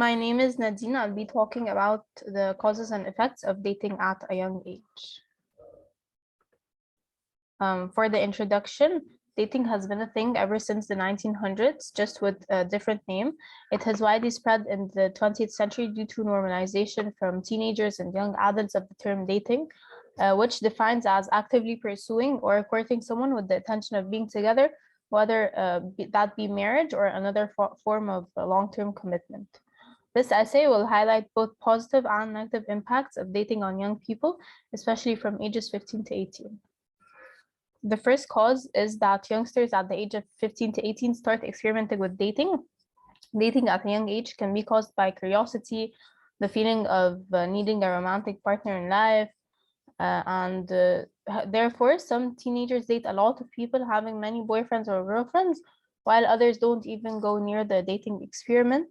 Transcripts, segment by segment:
My name is Nadine. I'll be talking about the causes and effects of dating at a young age. For the introduction, dating has been a thing ever since the 1900s, just with a different name. It has widely spread in the 20th century due to normalization from teenagers and young adults of the term dating, which defines as actively pursuing or courting someone with the intention of being together, whether that be marriage or another form of long-term commitment. This essay will highlight both positive and negative impacts of dating on young people, especially from ages 15 to 18. The first cause is that youngsters at the age of 15 to 18 start experimenting with dating. Dating at a young age can be caused by curiosity, the feeling of needing a romantic partner in life, and therefore some teenagers date a lot of people, having many boyfriends or girlfriends, while others don't even go near the dating experiment.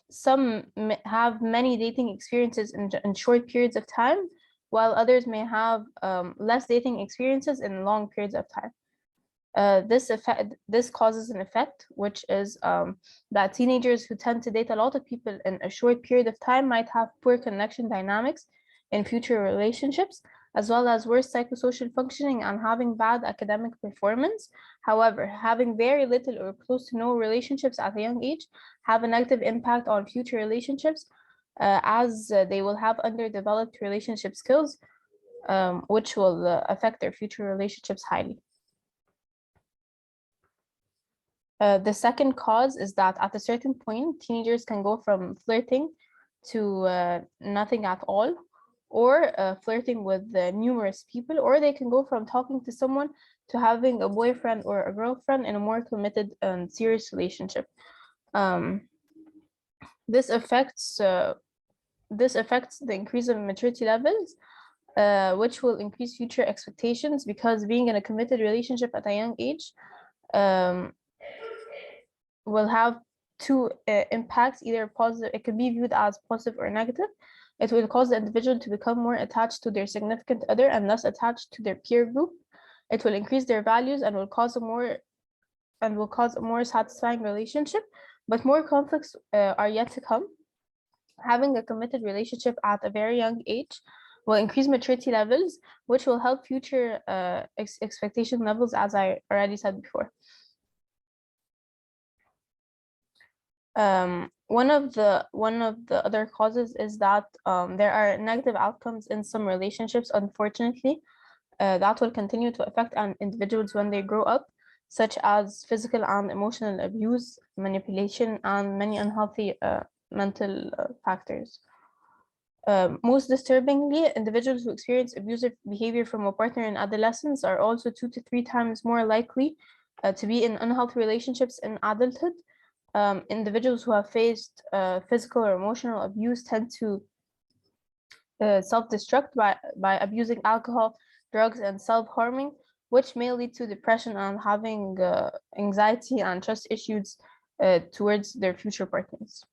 Some have many dating experiences in short periods of time, while others may have less dating experiences in long periods of time. This causes an effect, which is that teenagers who tend to date a lot of people in a short period of time might have poor connection dynamics in future relationships, as well as worse psychosocial functioning and having bad academic performance. However, having very little or close to no relationships at a young age have a negative impact on future relationships, as they will have underdeveloped relationship skills, which will affect their future relationships highly. The second cause is that at a certain point, teenagers can go from flirting to nothing at all, or flirting with numerous people, or they can go from talking to someone to having a boyfriend or a girlfriend in a more committed and serious relationship. This affects the increase of maturity levels, which will increase future expectations, because being in a committed relationship at a young age will have two impacts, either positive, it can be viewed as positive or negative. It will cause the individual to become more attached to their significant other and less attached to their peer group. It will increase their values and will cause a more satisfying relationship, but more conflicts are yet to come. Having a committed relationship at a very young age will increase maturity levels, which will help future expectation levels, as I already said before. One of the other causes is that there are negative outcomes in some relationships, unfortunately, that will continue to affect individuals when they grow up, such as physical and emotional abuse, manipulation, and many unhealthy mental factors. Most disturbingly, individuals who experience abusive behavior from a partner in adolescence are also 2 to 3 times more likely to be in unhealthy relationships in adulthood. Individuals who have faced physical or emotional abuse tend to self-destruct by abusing alcohol, drugs, and self-harming, which may lead to depression and having anxiety and trust issues towards their future partners.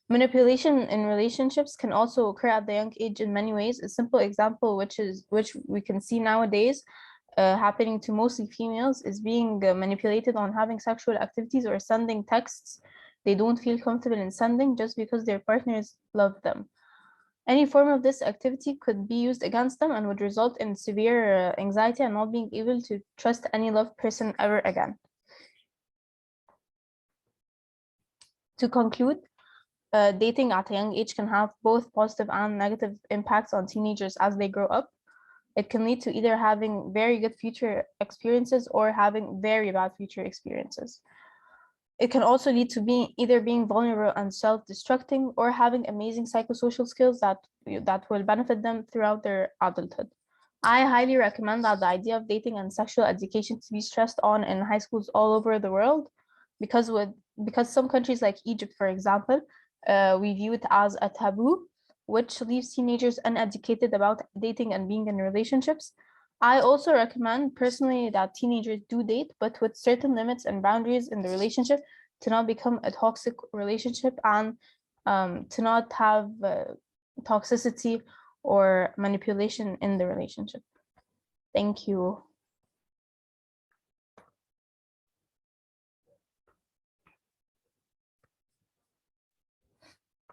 Manipulation in relationships can also occur at the young age in many ways. A simple example, which we can see nowadays, happening to mostly females, is being manipulated on having sexual activities or sending texts they don't feel comfortable in sending just because their partners love them. Any form of this activity could be used against them and would result in severe anxiety and not being able to trust any loved person ever again. To conclude, dating at a young age can have both positive and negative impacts on teenagers as they grow up. It can lead to either having very good future experiences or having very bad future experiences. It can also lead to either being vulnerable and self-destructing, or having amazing psychosocial skills that will benefit them throughout their adulthood. I highly recommend that the idea of dating and sexual education to be stressed on in high schools all over the world, because some countries like Egypt, for example, we view it as a taboo, which leaves teenagers uneducated about dating and being in relationships. I also recommend personally that teenagers do date, but with certain limits and boundaries in the relationship, to not become a toxic relationship and to not have toxicity or manipulation in the relationship. Thank you.